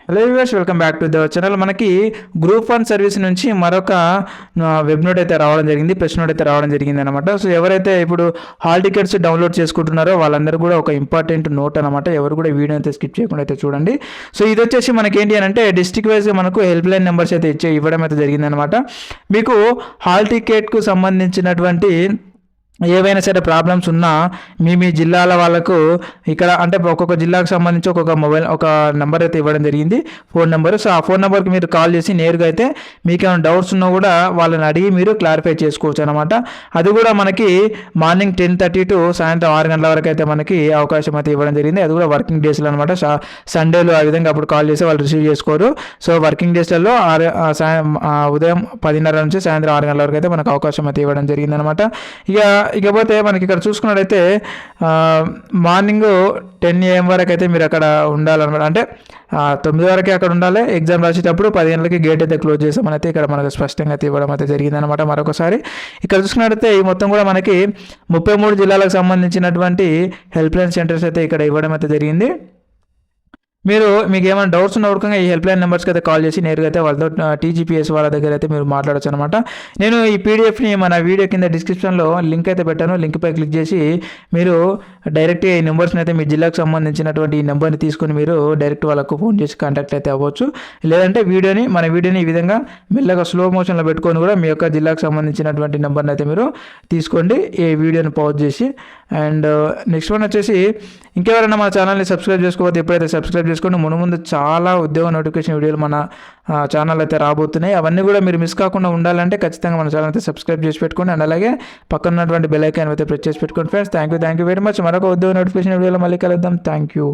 Hello viewers, welcome back to the channel. మనకి group 1 service నుంచి మరొక వెబ్ నోట్ అయితే రావడం జరిగింది, ప్రెస్ నోట్ అయితే రావడం జరిగింది అనమాట. సో ఎవరైతే ఇప్పుడు హాల్ టికెట్స్ డౌన్లోడ్ చేసుకుంటున్నారో వాళ్ళందరూ కూడా ఒక ఇంపార్టెంట్ నోట్ అనమాట. ఎవరు కూడా వీడియో అయితే స్కిప్ చేయకుండా అయితే చూడండి. సో ఇది వచ్చేసి మనకి ఏంటి అని అంటే డిస్ట్రిక్ట్ వైజ్గా మనకు హెల్ప్ లైన్ నెంబర్స్ అయితే ఇవ్వడం అయితే జరిగింది అనమాట. మీకు హాల్ టికెట్కు సంబంధించినటువంటి ఏవైనా సరే ప్రాబ్లమ్స్ ఉన్నా మీ జిల్లాల వాళ్ళకు ఇక్కడ అంటే ఒక్కొక్క జిల్లాకు సంబంధించి ఒక నెంబర్ అయితే ఇవ్వడం జరిగింది, ఫోన్ నెంబర్. సో ఆ ఫోన్ నెంబర్కి మీరు కాల్ చేసి నేరుగా అయితే మీకు ఏమైనా డౌట్స్ ఉన్నా కూడా వాళ్ళని అడిగి మీరు క్లారిఫై చేసుకోవచ్చు అనమాట. అది కూడా మనకి మార్నింగ్ 10:30 టు సాయంత్రం 6 గంటల వరకు అయితే మనకి అవకాశం అయితే ఇవ్వడం జరిగింది. అది కూడా వర్కింగ్ డేస్లో అనమాట. సండేలు ఆ విధంగా అప్పుడు కాల్ చేసి వాళ్ళు రిసీవ్ చేసుకోరు. సో వర్కింగ్ డేస్లలో ఉదయం 10:30 నుంచి సాయంత్రం 6 గంటల వరకు అయితే మనకు అవకాశం అయితే ఇవ్వడం జరిగింది అనమాట. ఇకపోతే మనకి ఇక్కడ చూసుకున్నట్టయితే మార్నింగ్ 10 AM వరకు అయితే మీరు అక్కడ ఉండాలన్నమాట. అంటే 9 వరకే అక్కడ ఉండాలి. ఎగ్జామ్ రాసేటప్పుడు 10 గంటలకి గేట్ అయితే క్లోజ్ చేసామని అయితే ఇక్కడ మనకు స్పష్టంగా అయితే ఇవ్వడం అయితే జరిగిందనమాట. మరొకసారి ఇక్కడ చూసుకున్నట్టయితే ఈ మొత్తం కూడా మనకి 33 జిల్లాలకు సంబంధించినటువంటి హెల్ప్ లైన్ సెంటర్స్ అయితే ఇక్కడ ఇవ్వడం అయితే జరిగింది. మీకు ఏమైనా డౌట్స్ ఉన్న వరకుగా ఈ హెల్ప్ లైన్ నెంబర్స్కి అయితే కాల్ చేసి నేరుగా అయితే వాళ్ళతో టీజీపీఎస్ వాళ్ళ దగ్గర అయితే మీరు మాట్లాడచ్చు అనమాట. నేను ఈ పీడిఎఫ్ని మన వీడియో కింద డిస్క్రిప్షన్లో లింక్ అయితే పెట్టాను. లింక్పై క్లిక్ చేసి మీరు డైరెక్ట్గా ఈ నెంబర్స్ని అయితే మీ జిల్లాకు సంబంధించినటువంటి ఈ నెంబర్ని తీసుకొని మీరు డైరెక్ట్ వాళ్ళకు ఫోన్ చేసి కాంటాక్ట్ అయితే అవ్వచ్చు. లేదంటే మన వీడియోని ఈ విధంగా మెల్లగా స్లో మోషన్లో పెట్టుకొని కూడా మీ యొక్క జిల్లాకు సంబంధించినటువంటి నెంబర్ని అయితే మీరు తీసుకోండి, ఈ వీడియోని పాజ్ చేసి. అండ్ నెక్స్ట్ వన్ వచ్చేసి ఇంకెవరైనా మా ఛానల్ని సబ్స్క్రైబ్ చేసుకోకపోతే ఎప్పుడైతే సబ్స్క్రైబ్ చేసుకోండి. ముందు చాలా ఉద్యోగ నోటిఫికేషన్ వీడియోలు మన ఛానల్ అయితే రాబోతున్నాయి. అవన్నీ కూడా మీరు మిస్ కాకుండా ఉండాలంటే ఖచ్చితంగా మన ఛానల్ అయితే సబ్స్క్రైబ్ చేసి పెట్టుకోండి. అండ్ అలాగే పక్కన ఉన్నటువంటి బెల్ ఐకాన్ అయితే ప్రెస్ చేసి పెట్టుకోండి friends. Thank you very much. మరొక ఉద్యోగ నోటిఫికేషన్ వీడియోలో మళ్ళీ కలుద్దాం. Thank you.